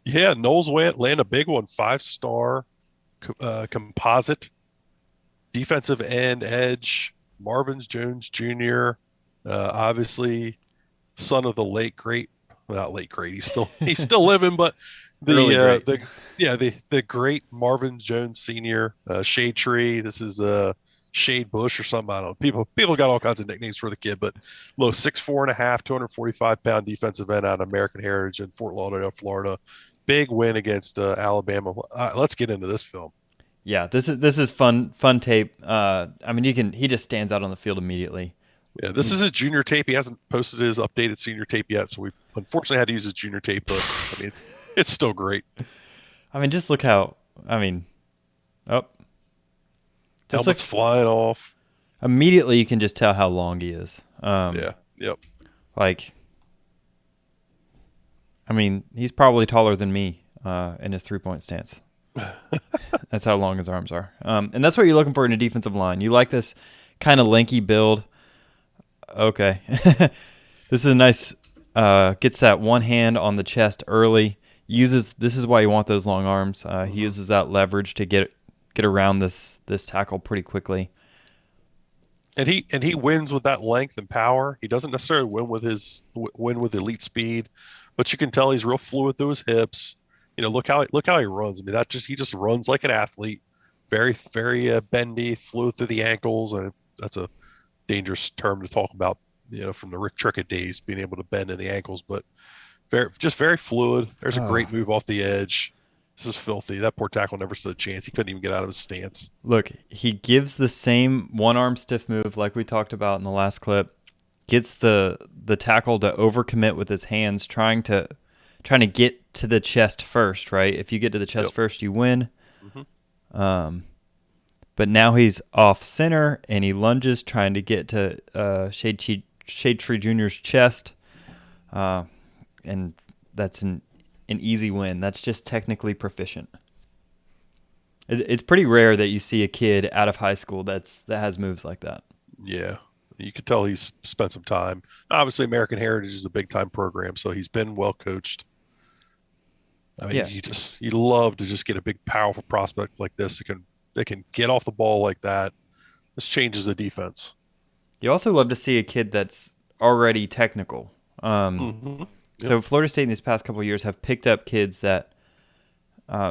Yeah, Knowles land a big one, 5-star composite defensive end edge, Marvin Jones Jr. Obviously, son of the late great, well, not late great. He's still living, but Early great. the great Marvin Jones Sr. Shade Tree. This is Shade Bush or something. I don't know. People got all kinds of nicknames for the kid, but low 6'4" and a half, 245-pound defensive end out of American Heritage in Fort Lauderdale, Florida. Big win against Alabama. Let's get into this film. Yeah, this is fun tape. I mean, he just stands out on the field immediately. Yeah, this is his junior tape. He hasn't posted his updated senior tape yet, so we unfortunately had to use his junior tape. But I mean, it's still great. I mean, just look how. I mean, oh, just look. Helmet's flying off. Immediately, you can just tell how long he is. Yeah, yep. Like, I mean, he's probably taller than me in his 3-point stance. That's how long his arms are. And that's what you're looking for in a defensive line. You like this kind of lanky build. Okay. This is a nice, gets that one hand on the chest early. This is why you want those long arms. He Mhm. uses that leverage to get around this tackle pretty quickly. And he wins with that length and power. He doesn't necessarily win with elite speed, but you can tell he's real fluid through his hips. Look how he runs. I mean, he just runs like an athlete. Very bendy, fluid through the ankles, and that's a dangerous term to talk about. From the Rick Trickett days, being able to bend in the ankles, but very fluid. There's a Oh, great move off the edge. This is filthy. That poor tackle never stood a chance. He couldn't even get out of his stance. look, he gives the same one arm stiff move like we talked about in the last clip. Gets the tackle to overcommit with his hands, trying to get to the chest first. Right, if you get to the chest Yep. first, you win. Hmm. Um, but now he's off center and he lunges trying to get to Shade Tree Jr.'s chest, uh, and that's an easy win. That's just technically proficient. It's pretty rare that you see a kid out of high school that has moves like that. Yeah. You could tell he's spent some time. Obviously, American Heritage is a big time program, so he's been well coached. I mean, Yeah. you love to just get a big, powerful prospect like this that can get off the ball like that. This changes the defense. You also love to see a kid that's already technical. Hmm. Yep. So Florida State in these past couple of years have picked up kids that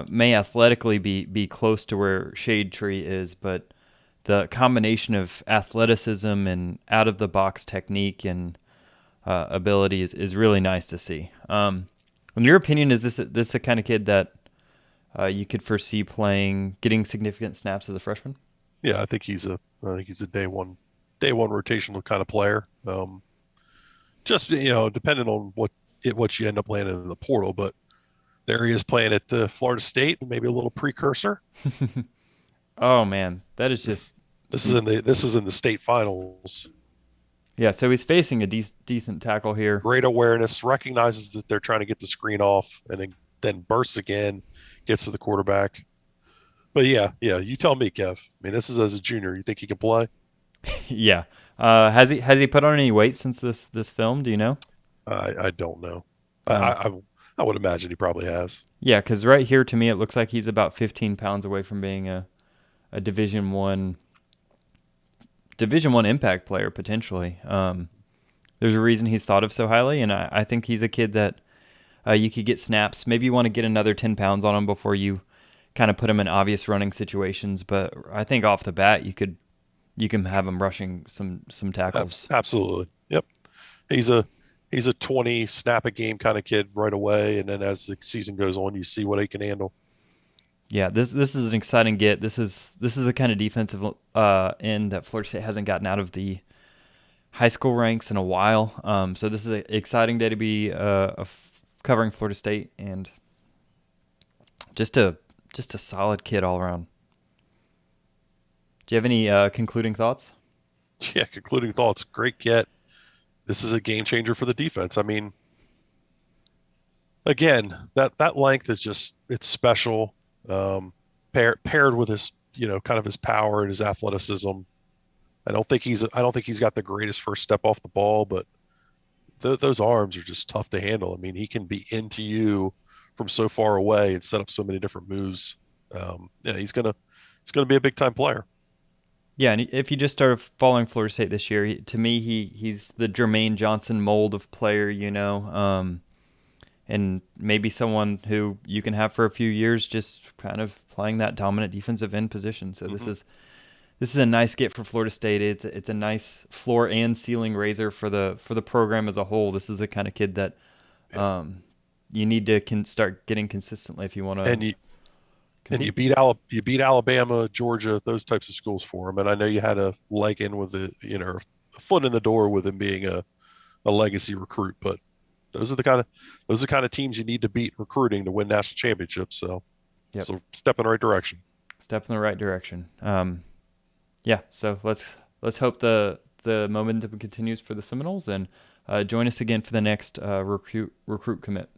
may athletically be close to where Shade Tree is, but the combination of athleticism and out of the box technique and ability is really nice to see. In your opinion, is this the kind of kid that you could foresee getting significant snaps as a freshman? Yeah, I think he's a day one rotational kind of player. Just depending on what you end up landing in the portal, but there he is playing at the Florida State, maybe a little precursor. Oh man, that is just This is some. in the state finals. Yeah, so he's facing a decent tackle here. Great awareness, recognizes that they're trying to get the screen off, and then bursts again, gets to the quarterback. But yeah, you tell me, Kev. I mean, this is as a junior. You think he can play? Yeah. Has he put on any weight since this film? Do you know? I don't know. I, Uh, I I I would imagine he probably has. yeah, because right here to me it looks like he's about 15 pounds away from being a Division One impact player potentially. There's a reason he's thought of so highly, and I think he's a kid that you could get snaps. Maybe you want to get another 10 pounds on him before you kind of put him in obvious running situations. But I think off the bat you can have him rushing some tackles. Absolutely. Yep. He's a 20 snap a game kind of kid right away, and then as the season goes on, you see what he can handle. Yeah, this is an exciting get. This is the kind of defensive end that Florida State hasn't gotten out of the high school ranks in a while. So this is an exciting day to be covering Florida State, and just a solid kid all around. Do you have any concluding thoughts? Yeah. Concluding thoughts. Great get. This is a game changer for the defense. I mean, again, that length is just it's special. Um, paired with his kind of his power and his athleticism. I don't think he's got the greatest first step off the ball, but those arms are just tough to handle. I mean, he can be into you from so far away and set up so many different moves. Yeah, he's gonna be a big time player. Yeah, and if you just started following Florida State this year, to me, he's the Jermaine Johnson mold of player, and maybe someone who you can have for a few years, just kind of playing that dominant defensive end position. So Hmm. this is a nice get for Florida State. It's a nice floor and ceiling raiser for the program as a whole. This is the kind of kid that Yeah, you need to start getting consistently if you want to and you compete. You beat Alabama, Georgia, those types of schools for him. And I know you had a leg in with it, a foot in the door with him being a legacy recruit. But those are the kind of teams you need to beat recruiting to win national championships. Yep, So step in the right direction. step in the right direction. Yeah, so let's hope the momentum continues for the Seminoles, and join us again for the next recruit commit.